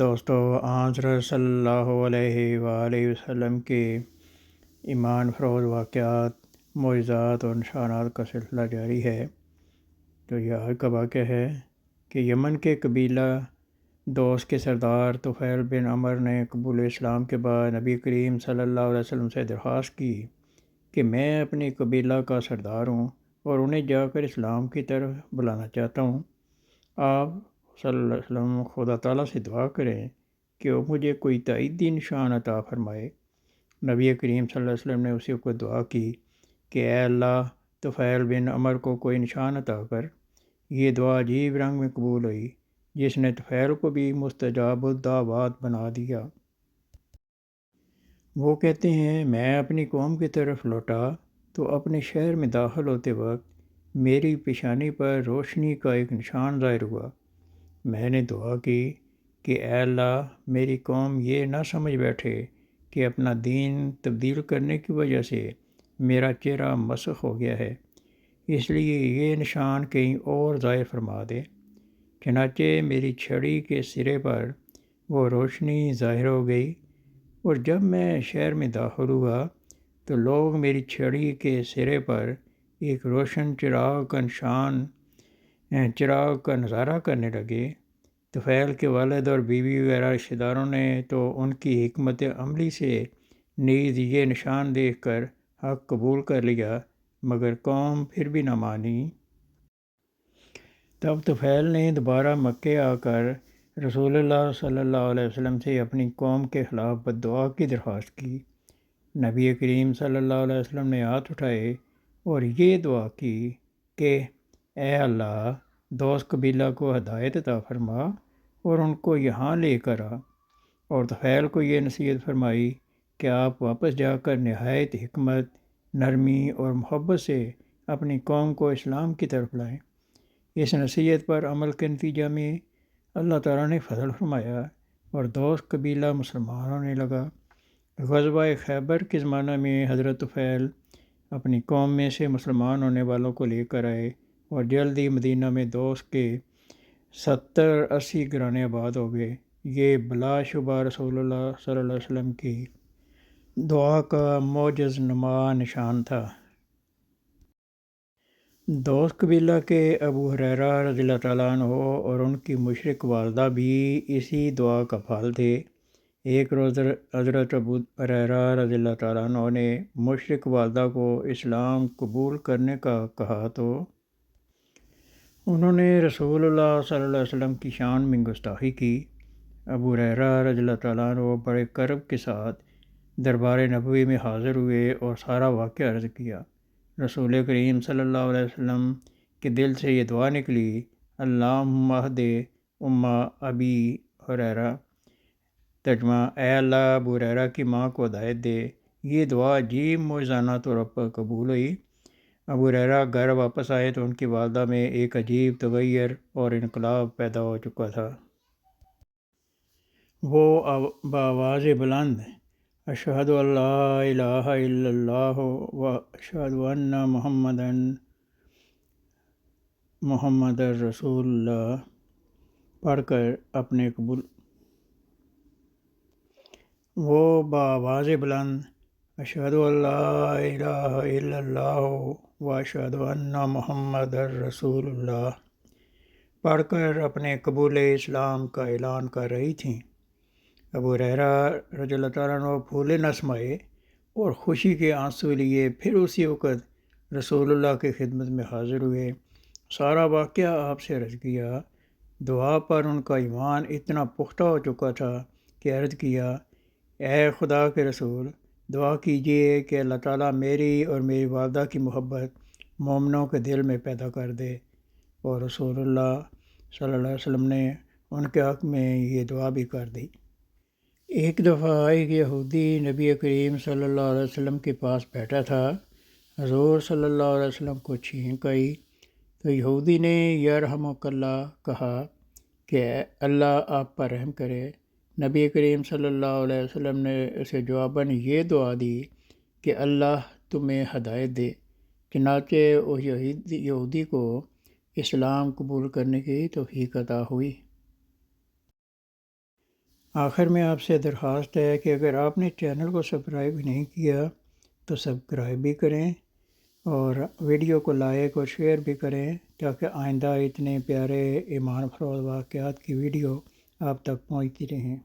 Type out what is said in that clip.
دوستو، آج صلی اللہ علیہ وآلہ وسلم کے ایمان فروز واقعات، معجزات اور نشانات کا سلسلہ جاری ہے۔ تو یہ آج کا واقعہ ہے کہ یمن کے قبیلہ دوس کے سردار طفیل بن عمر نے قبول اسلام کے بعد نبی کریم صلی اللہ علیہ وسلم سے درخواست کی کہ میں اپنی قبیلہ کا سردار ہوں اور انہیں جا کر اسلام کی طرف بلانا چاہتا ہوں۔ آپ صلی اللہ علیہ وسلم خدا تعالیٰ سے دعا کریں کہ وہ مجھے کوئی تائیدی نشان عطا فرمائے۔ نبی کریم صلی اللہ علیہ وسلم نے اسی کو دعا کی کہ اے اللہ، طفیل بن عمر کو کوئی نشان عطا کر۔ یہ دعا عجیب رنگ میں قبول ہوئی، جس نے طفیل کو بھی مستجاب الدعوات بنا دیا۔ وہ کہتے ہیں، میں اپنی قوم کی طرف لوٹا تو اپنے شہر میں داخل ہوتے وقت میری پیشانی پر روشنی کا ایک نشان ظاہر ہوا۔ میں نے دعا کی کہ اے اللہ، میری قوم یہ نہ سمجھ بیٹھے کہ اپنا دین تبدیل کرنے کی وجہ سے میرا چہرہ مسخ ہو گیا ہے، اس لیے یہ نشان کہیں اور ظاہر فرما دے۔ چنانچہ میری چھڑی کے سرے پر وہ روشنی ظاہر ہو گئی، اور جب میں شہر میں داخل ہوا تو لوگ میری چھڑی کے سرے پر ایک روشن چراغ کا نظارہ کرنے لگے۔ طفیل کے والد اور بیوی وغیرہ رشتہ داروں نے تو ان کی حکمت عملی سے نیز یہ نشان دیکھ کر حق قبول کر لیا، مگر قوم پھر بھی نہ مانی۔ تب طفیل نے دوبارہ مکے آ کر رسول اللہ صلی اللہ علیہ وسلم سے اپنی قوم کے خلاف بددعا کی درخواست کی۔ نبی کریم صلی اللہ علیہ وسلم نے ہاتھ اٹھائے اور یہ دعا کی کہ اے اللہ، دوس قبیلہ کو ہدایت عطا فرما اور ان کو یہاں لے کر آ، اور طفیل کو یہ نصیحت فرمائی کہ آپ واپس جا کر نہایت حکمت، نرمی اور محبت سے اپنی قوم کو اسلام کی طرف لائیں۔ اس نصیحت پر عمل کے نتیجہ میں اللہ تعالیٰ نے فضل فرمایا اور دوس قبیلہ مسلمان ہونے لگا۔ غزوہ خیبر کے زمانہ میں حضرت طفیل اپنی قوم میں سے مسلمان ہونے والوں کو لے کر آئے اور جلد ہی مدینہ میں دوس کے 70-80 گھرانے آباد ہو گئے۔ یہ بلا شبہ رسول اللہ صلی اللہ علیہ وسلم کی دعا کا معجز نما نشان تھا۔ دوس قبیلہ کے ابو ہریرہ رضی اللہ تعالیٰ عنہ اور ان کی مشرک والدہ بھی اسی دعا کا پھل تھے۔ ایک روز حضرت ابو ہریرہ رضی اللہ تعالیٰ عنہ نے مشرک والدہ کو اسلام قبول کرنے کا کہا تو انہوں نے رسول اللہ صلی اللہ علیہ وسلم کی شان میں گستاخی کی۔ ابو ہریرہ رضی اللہ تعالیٰ عنہ بڑے کرب کے ساتھ دربار نبوی میں حاضر ہوئے اور سارا واقعہ عرض کیا۔ رسول کریم صلی اللہ علیہ وسلم کے دل سے یہ دعا نکلی، اللہم اہد ابی ہریرہ، ترجمہ، اے اللہ، ابو ہریرہ کی ماں کو ہدایت دے۔ یہ دعا عجیب معجزانہ طور پر قبول ہوئی۔ ابو ہریرہ گھر واپس آئے تو ان کی والدہ میں ایک عجیب تغیر اور انقلاب پیدا ہو چکا تھا۔ وہ بآواز بلند اشہد ان لا الہ الا اللہ و اشہد ان محمد رسول اللہ پڑھ کر اپنے قبول وہ بآواز بلند اشہد ان لا الہ الا اللہ و اشہد ان محمد رسول اللہ پڑھ کر اپنے قبول اسلام کا اعلان کر رہی تھیں۔ ابو ہریرہ رضی اللہ تعالیٰ عنہ پھولے نہ سمائے اور خوشی کے آنسو لیے پھر اسی وقت رسول اللہ کی خدمت میں حاضر ہوئے۔ سارا واقعہ آپ سے عرض کیا۔ دعا پر ان کا ایمان اتنا پختہ ہو چکا تھا کہ عرض کیا، اے خدا کے رسول، دعا کیجیے کہ اللہ تعالیٰ میری اور میری والدہ کی محبت مومنوں کے دل میں پیدا کر دے، اور رسول اللہ صلی اللہ علیہ وسلم نے ان کے حق میں یہ دعا بھی کر دی۔ ایک دفعہ ایک یہودی نبی کریم صلی اللہ علیہ وسلم کے پاس بیٹھا تھا۔ حضور صلی اللہ علیہ وسلم کو چھینک آئی تو یہودی نے یرحمک اللہ کہا کہ اللہ آپ پر رحم کرے۔ نبی کریم صلی اللہ علیہ وسلم نے اسے جواباً یہ دعا دی کہ اللہ تمہیں ہدایت دے۔ چنانچہ اس یہودی کو اسلام قبول کرنے کی توفیق عطا ہوئی۔ آخر میں آپ سے درخواست ہے کہ اگر آپ نے چینل کو سبسکرائب نہیں کیا تو سبسکرائب بھی کریں اور ویڈیو کو لائک اور شیئر بھی کریں تاکہ آئندہ اتنے پیارے ایمان افروز واقعات کی ویڈیو آپ تک پہنچتی رہیں۔